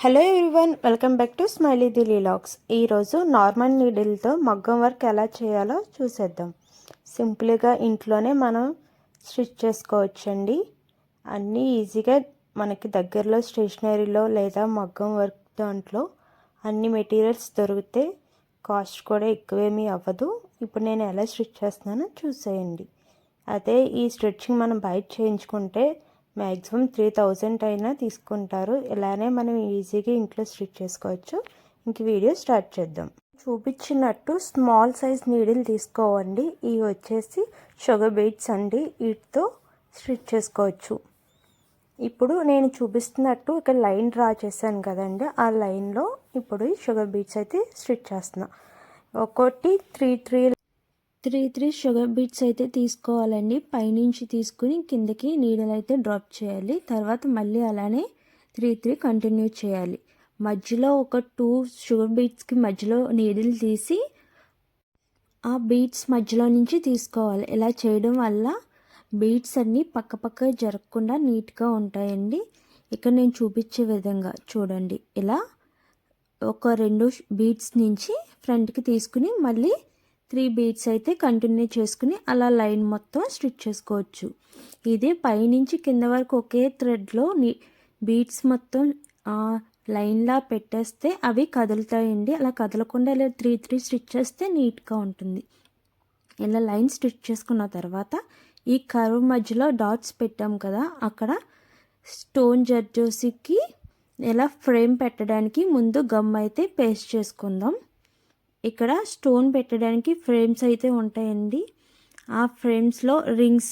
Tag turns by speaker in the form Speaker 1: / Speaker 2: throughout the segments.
Speaker 1: Hello everyone, welcome back to smiley daily logs. ఈరోజు normal నీడిల్తో మగ్గం వర్క్ ఎలా చేయాలో చూసేద్దాం. సింపుల్గా ఇంట్లోనే మనం స్టిచ్ చేసుకోవచ్చండి. అన్నీ ఈజీగా మనకి దగ్గరలో స్టేషనరీలో లేదా మగ్గం వర్క్ దాంట్లో అన్ని మెటీరియల్స్ దొరికితే కాస్ట్ కూడా ఎక్కువేమీ అవ్వదు. ఇప్పుడు నేను ఎలా స్టిచ్ చేస్తున్నానో చూసేయండి. అదే ఈ స్టిచ్చింగ్ మనం బయట చేయించుకుంటే మ్యాక్సిమం 3000 అయినా తీసుకుంటారు. ఇలానే మనం ఈజీగా ఇంట్లో స్టిచ్ చేసుకోవచ్చు. ఇంక వీడియో స్టార్ట్ చేద్దాం. చూపించినట్టు స్మాల్ సైజ్ నీడిల్ తీసుకోవండి. ఇవి వచ్చేసి షుగర్ బీడ్స్ అండి. వీటితో స్టిచ్ చేసుకోవచ్చు. ఇప్పుడు నేను చూపిస్తున్నట్టు ఇక్కడ లైన్ డ్రా చేశాను కదండి, ఆ లైన్లో ఇప్పుడు షుగర్ బీడ్స్ అయితే స్టిచ్ చేస్తున్నా. ఒకటి త్రీ షుగర్ బీడ్స్ అయితే తీసుకోవాలండి. పైనుంచి తీసుకుని కిందకి నీడలు అయితే డ్రాప్ చేయాలి. తర్వాత మళ్ళీ అలానే త్రీ కంటిన్యూ చేయాలి. మధ్యలో ఒక 2 షుగర్ బీడ్స్కి మధ్యలో నీడిల్ తీసి ఆ బీడ్స్ మధ్యలో నుంచి తీసుకోవాలి. ఇలా చేయడం వల్ల బీడ్స్ అన్నీ పక్క జరగకుండా నీట్గా ఉంటాయండి. ఇక్కడ నేను చూపించే విధంగా చూడండి. ఇలా ఒక 2 బీడ్స్ నుంచి ఫ్రంట్కి తీసుకుని మళ్ళీ 3 బీడ్స్ అయితే కంటిన్యూ చేసుకుని అలా లైన్ మొత్తం స్టిచ్ చేసుకోవచ్చు. ఇది పైనుంచి కింద వరకు ఒకే థ్రెడ్లో బీడ్స్ మొత్తం లైన్లా పెట్టేస్తే అవి కదులుతాయండి. అలా కదలకుండా ఇలా 3 స్టిచ్ చేస్తే నీట్గా ఉంటుంది. ఇలా లైన్ స్టిచ్ చేసుకున్న తర్వాత ఈ కర్వ్ మధ్యలో డాట్స్ పెట్టాం కదా, అక్కడ స్టోన్ జర్దోసికి ఇలా ఫ్రేమ్ పెట్టడానికి ముందు గమ్ అయితే పేస్ట్ చేసుకుందాం. ఇక్కడ స్టోన్ పెట్టడానికి ఫ్రేమ్స్ అయితే ఉంటాయండి. ఆ ఫ్రేమ్స్లో రింగ్స్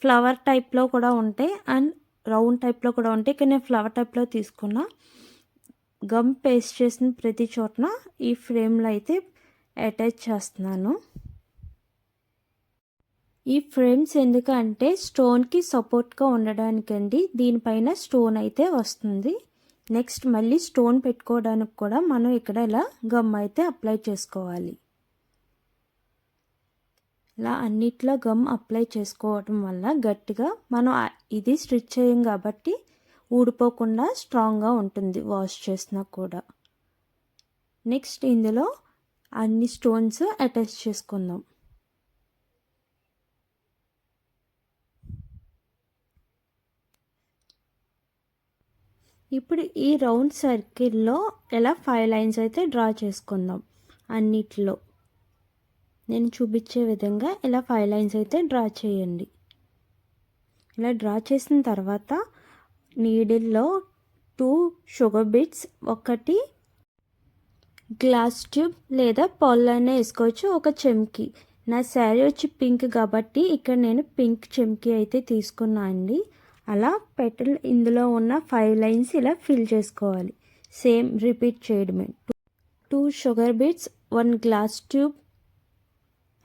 Speaker 1: ఫ్లవర్ టైప్లో కూడా ఉంటాయి అండ్ రౌండ్ టైప్లో కూడా ఉంటాయి. ఇక్కడ నేను ఫ్లవర్ టైప్లో తీసుకున్నా. గమ్ పేస్ట్ చేసిన ప్రతి చోటన ఈ ఫ్రేమ్లో అయితే అటాచ్ చేస్తున్నాను. ఈ ఫ్రేమ్స్ ఎందుకంటే స్టోన్కి సపోర్ట్గా ఉండడానికండి. దీనిపైన స్టోన్ అయితే వస్తుంది. నెక్స్ట్ మళ్ళీ స్టోన్ పెట్టుకోవడానికి కూడా మనం ఇక్కడ ఇలా గమ్ అయితే అప్లై చేసుకోవాలి. ఇలా అన్నిట్లో గమ్ అప్లై చేసుకోవడం వల్ల గట్టిగా మనం ఇది స్టిచ్ చేయం కాబట్టి ఊడిపోకుండా స్ట్రాంగ్గా ఉంటుంది వాష్ చేసినా కూడా. నెక్స్ట్ ఇందులో అన్ని స్టోన్స్ అటాచ్ చేసుకుందాం. ఇప్పుడు ఈ రౌండ్ సర్కిల్లో ఇలా 5 లైన్స్ అయితే డ్రా చేసుకుందాం. అన్నిట్లో నేను చూపించే విధంగా ఇలా 5 లైన్స్ అయితే డ్రా చేయండి. ఇలా డ్రా చేసిన తర్వాత నీడిల్లో 2 షుగర్ బీడ్స్, ఒకటి గ్లాస్ ట్యూబ్ లేదా పళ్ళైనా వేసుకోవచ్చు, ఒక చెమ్కి. నా శారీ వచ్చి పింక్ కాబట్టి ఇక్కడ నేను పింక్ చెమ్కి అయితే తీసుకున్నా అండి. అలా పెటల్ ఇందులో ఉన్న 5 లైన్స్ ఇలా ఫిల్ చేసుకోవాలి. సేమ్ రిపీట్ చేయడమే. 2 sugar beads, 1 glass tube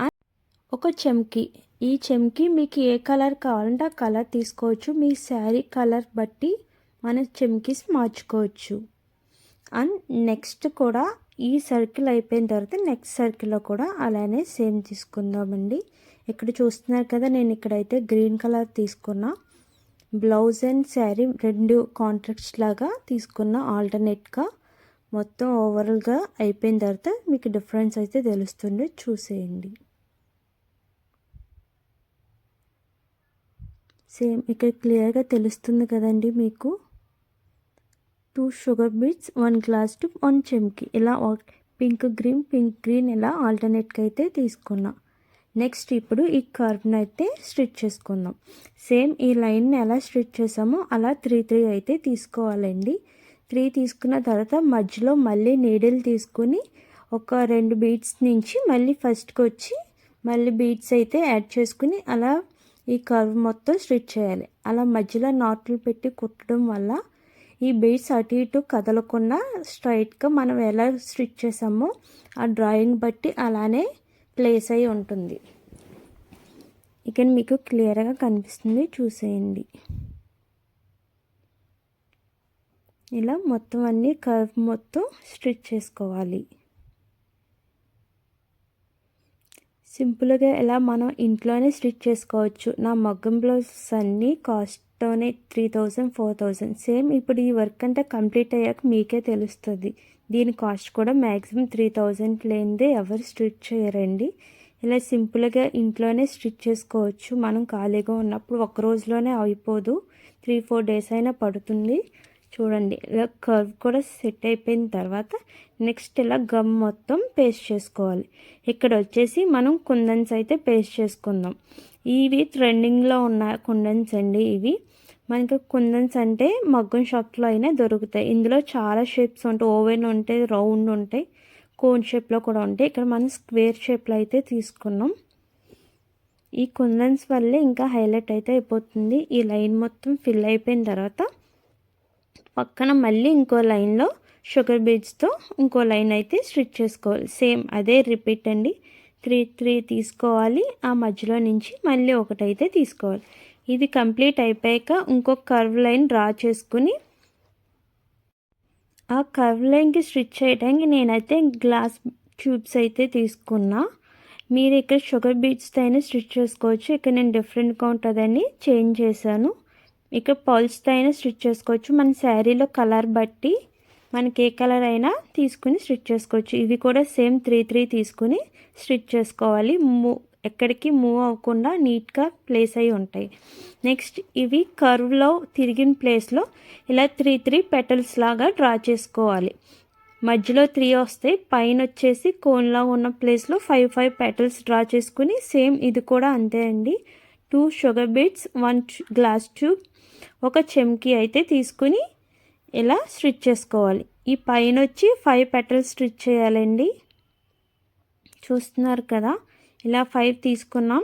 Speaker 1: and ఒక చెమ్కి. ఈ చెమ్కి మీకు ఏ కలర్ కావాలంటే ఆ కలర్ తీసుకోవచ్చు. మీ శారీ కలర్ బట్టి మన చెమ్కీస్ మార్చుకోవచ్చు. అండ్ నెక్స్ట్ కూడా ఈ సర్కిల్ అయిపోయిన తర్వాత నెక్స్ట్ సర్కిల్లో కూడా అలానే సేమ్ తీసుకుందామండి. ఇక్కడ చూస్తున్నారు కదా, నేను ఇక్కడైతే గ్రీన్ కలర్ తీసుకున్నా. బ్లౌజ్ అండ్ శారీ 2 కాంట్రాక్ట్స్ లాగా తీసుకున్న ఆల్టర్నేట్గా. మొత్తం ఓవరాల్గా అయిపోయిన తర్వాత మీకు డిఫరెన్స్ అయితే తెలుస్తుంది, చూసేయండి. సేమ్ ఇక్కడ క్లియర్గా తెలుస్తుంది కదండి మీకు. 2 షుగర్ బీడ్స్, 1 గ్లాస్ ట్యూబ్, 1 చెమ్కి. ఇలా పింక్ గ్రీన్ ఇలా ఆల్టర్నేట్గా అయితే తీసుకున్నా. నెక్స్ట్ ఇప్పుడు ఈ కర్వ్ని అయితే స్టిచ్ చేసుకుందాం. సేమ్ ఈ లైన్ని ఎలా స్టిచ్ చేసామో అలా 3 అయితే తీసుకోవాలండి. 3 తీసుకున్న తర్వాత మధ్యలో మళ్ళీ నీడిల్ తీసుకుని ఒక 2 బీడ్స్ నుంచి మళ్ళీ ఫస్ట్కి వచ్చి మళ్ళీ బీడ్స్ అయితే యాడ్ చేసుకుని అలా ఈ కర్వ్ మొత్తం స్టిచ్ చేయాలి. అలా మధ్యలో నాట్లు పెట్టి కుట్టడం వల్ల ఈ బీడ్స్ అటు ఇటు కదలకుండా స్ట్రైట్గా మనం ఎలా స్టిచ్ చేసామో ఆ డ్రాయింగ్ బట్టి అలానే ప్లేస్ అయి ఉంటుంది. ఇక్కడ మీకు క్లియర్గా కనిపిస్తుంది, చూసేయండి. ఇలా మొత్తం అన్ని కర్వ్ మొత్తం స్టిచ్ చేసుకోవాలి. సింపుల్గా ఎలా మనం ఇంట్లోనే స్టిచ్ చేసుకోవచ్చు. నా మగ్గం బ్లౌజెస్ అన్నీ కాస్ట్తోనే 3000 4000 సేమ్. ఇప్పుడు ఈ వర్క్ అంతా కంప్లీట్ అయ్యాక మీకే తెలుస్తుంది. దీని కాస్ట్ కూడా మ్యాక్సిమం 3000 లేనిదే ఎవరు స్టిచ్ చేయరండి. ఇలా సింపుల్గా ఇంట్లోనే స్టిచ్ చేసుకోవచ్చు. మనం ఖాళీగా ఉన్నప్పుడు ఒక రోజులోనే అయిపోదు, 3-4 డేస్ అయినా పడుతుంది. చూడండి ఇలా కర్వ్ కూడా సెట్ అయిపోయిన తర్వాత నెక్స్ట్ ఇలా గమ్ మొత్తం పేస్ట్ చేసుకోవాలి. ఇక్కడ వచ్చేసి మనం కుందన్స్ అయితే పేస్ట్ చేసుకుందాం. ఇవి ట్రెండింగ్లో ఉన్న కుందన్స్ అండి. ఇవి మనకి కుందన్స్ అంటే మగ్గం షాప్లో అయినా దొరుకుతాయి. ఇందులో చాలా షేప్స్ ఉంటాయి, ఓవెన్ ఉంటాయి, రౌండ్ ఉంటాయి, కోన్ షేప్లో కూడా ఉంటాయి. ఇక్కడ మనం స్క్వేర్ షేప్లో అయితే తీసుకున్నాం. ఈ కుందన్స్ వల్లే ఇంకా హైలైట్ అయితే అయిపోతుంది. ఈ లైన్ మొత్తం ఫిల్ అయిపోయిన తర్వాత పక్కన మళ్ళీ ఇంకో లైన్లో షుగర్ బీడ్స్తో ఇంకో లైన్ అయితే స్టిచ్ చేసుకోవాలి. సేమ్ అదే రిపీట్ అండి. 3 తీసుకోవాలి, ఆ మధ్యలో నుంచి మళ్ళీ ఒకటైతే తీసుకోవాలి. ఇది కంప్లీట్ అయిపోయాక ఇంకొక కర్వ్ లైన్ డ్రా చేసుకుని ఆ కర్వ్ లైన్కి స్టిచ్ చేయడానికి నేనైతే గ్లాస్ ట్యూబ్స్ అయితే తీసుకున్నా. మీరు ఇక్కడ షుగర్ బీడ్స్తో అయినా స్టిచ్ చేసుకోవచ్చు. ఇక్కడ నేను డిఫరెంట్గా ఉంటుందని చేంజ్ చేశాను. ఇక్కడ పల్స్తో అయినా స్టిచ్ చేసుకోవచ్చు. మన శారీలో కలర్ బట్టి మనకి ఏ కలర్ అయినా తీసుకుని స్టిచ్ చేసుకోవచ్చు. ఇవి కూడా సేమ్ 3 తీసుకుని స్టిచ్ చేసుకోవాలి. ఎక్కడికి మూవ్ అవ్వకుండా నీట్గా ప్లేస్ అయి ఉంటాయి. నెక్స్ట్ ఇవి కర్వ్లో తిరిగిన ప్లేస్లో ఇలా 3 పెటల్స్ లాగా డ్రా చేసుకోవాలి. మధ్యలో 3 వస్తాయి, పైన వచ్చేసి కోన్లా ఉన్న ప్లేస్లో 5 పెటల్స్ డ్రా చేసుకుని సేమ్ ఇది కూడా అంతే అండి. 2 షుగర్ బీడ్స్, 1 గ్లాస్ ట్యూబ్, ఒక చెమ్కి అయితే తీసుకుని ఇలా స్టిచ్ చేసుకోవాలి. ఈ పైన వచ్చి 5 పెటల్స్ స్టిచ్ చేయాలండి. చూస్తున్నారు కదా, ఇలా 5 తీసుకున్నాం.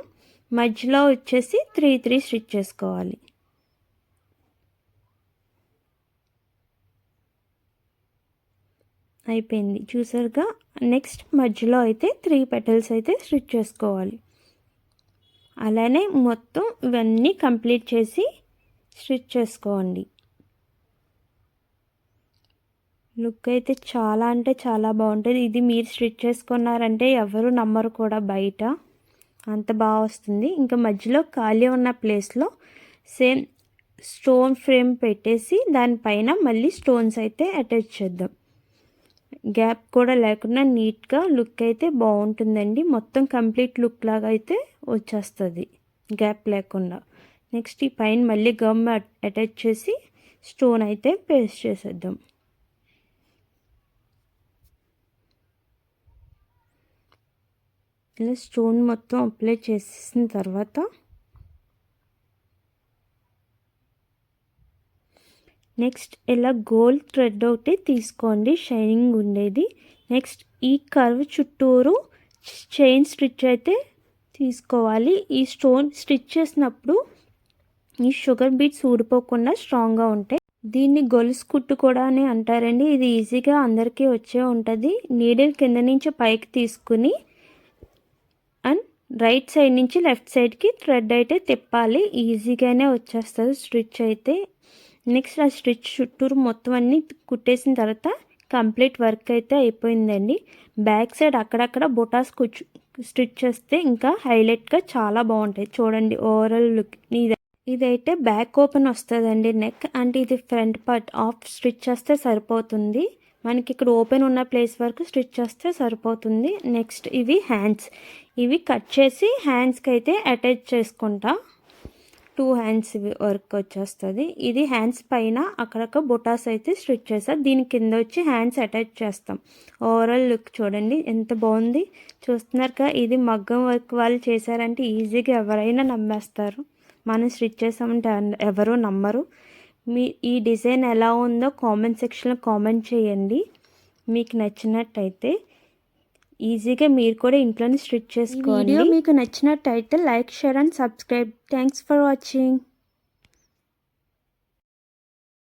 Speaker 1: మధ్యలో వచ్చేసి 3 స్టిచ్ చేసుకోవాలి. అయిపోయింది చూసారుగా. నెక్స్ట్ మధ్యలో అయితే 3 పెటల్స్ అయితే స్టిచ్ చేసుకోవాలి. అలానే మొత్తం ఇవన్నీ కంప్లీట్ చేసి స్టిచ్ చేసుకోండి. లుక్ అయితే చాలా అంటే చాలా బాగుంటుంది. ఇది మీరు స్టిచ్ చేసుకున్నారంటే ఎవరు నమ్మరు కూడా, బయట అంత బాగా వస్తుంది. ఇంకా మధ్యలో ఖాళీ ఉన్న ప్లేస్లో సేమ్ స్టోన్ ఫ్రేమ్ పెట్టేసి దానిపైన మళ్ళీ స్టోన్స్ అయితే అటాచ్ చేద్దాం. గ్యాప్ కూడా లేకుండా నీట్గా లుక్ అయితే బాగుంటుందండి. మొత్తం కంప్లీట్ లుక్ లాగా అయితే వచ్చేస్తుంది గ్యాప్ లేకుండా. నెక్స్ట్ ఈ పైన మళ్ళీ గమ్ అటాచ్ చేసి స్టోన్ అయితే పేస్ట్ చేసేద్దాం. ఇలా స్టోన్ మొత్తం అప్లై చేసేసిన తర్వాత నెక్స్ట్ ఇలా గోల్డ్ థ్రెడ్ ఒకటి తీసుకోండి, షైనింగ్ ఉండేది. నెక్స్ట్ ఈ కర్వ్ చుట్టూరు చైన్ స్టిచ్ అయితే తీసుకోవాలి. ఈ స్టోన్ స్టిచ్ చేసినప్పుడు ఈ షుగర్ బీడ్స్ ఊడిపోకుండా స్ట్రాంగ్గా ఉంటాయి. దీన్ని గొలుసు కుట్టు కూడా అని అంటారండి. ఇది ఈజీగా అందరికీ వచ్చే ఉంటుంది. నీడిల్ కింద నుంచి పైకి తీసుకుని అండ్ రైట్ సైడ్ నుంచి లెఫ్ట్ సైడ్కి థ్రెడ్ అయితే తిప్పాలి. ఈజీగానే వచ్చేస్తుంది స్టిచ్ అయితే. నెక్స్ట్ ఆ స్టిచ్ చుట్టూరు మొత్తం అన్నీ కుట్టేసిన తర్వాత కంప్లీట్ వర్క్ అయితే అయిపోయిందండి. బ్యాక్ సైడ్ అక్కడక్కడ బొటాస్ స్టిచ్ చేస్తే ఇంకా హైలైట్గా చాలా బాగుంటాయి. చూడండి ఓవరాల్ లుక్ ఇదైతే బ్యాక్ ఓపెన్ వస్తుందండి నెక్. అంటే ఇది ఫ్రంట్ పార్ట్ ఆఫ్ స్టిచ్ చేస్తే సరిపోతుంది. మనకి ఇక్కడ ఓపెన్ ఉన్న ప్లేస్ వరకు స్టిచ్ చేస్తే సరిపోతుంది. నెక్స్ట్ ఇవి హ్యాండ్స్, ఇవి కట్ చేసి హ్యాండ్స్కి అయితే అటాచ్ చేసుకుంటా. 2 హ్యాండ్స్ వర్క్ వచ్చేస్తుంది. ఇది హ్యాండ్స్ పైన అక్కడక్కడ బొటాస్ అయితే స్టిచ్ చేస్తాం. దీని కింద వచ్చి హ్యాండ్స్ అటాచ్ చేస్తాం. ఓవరాల్ లుక్ చూడండి ఎంత బాగుంది. చూస్తున్నారుగా, ఇది మగ్గం వర్క్ వాళ్ళు చేశారంటే ఈజీగా ఎవరైనా నమ్మేస్తారు. మనం స్టిచ్ చేసామంటే ఎవరూ నమ్మరు. ఈ డిజైన్ ఎలా ఉందో కామెంట్ సెక్షన్లో కామెంట్ చేయండి. మీకు నచ్చినట్టయితే ఈజీగా మీరు కూడా ఇంట్లోనే స్టిచ్ చేసుకోండి. వీడియో మీకు నచ్చినట్టయితే like, share and subscribe. Thanks for watching.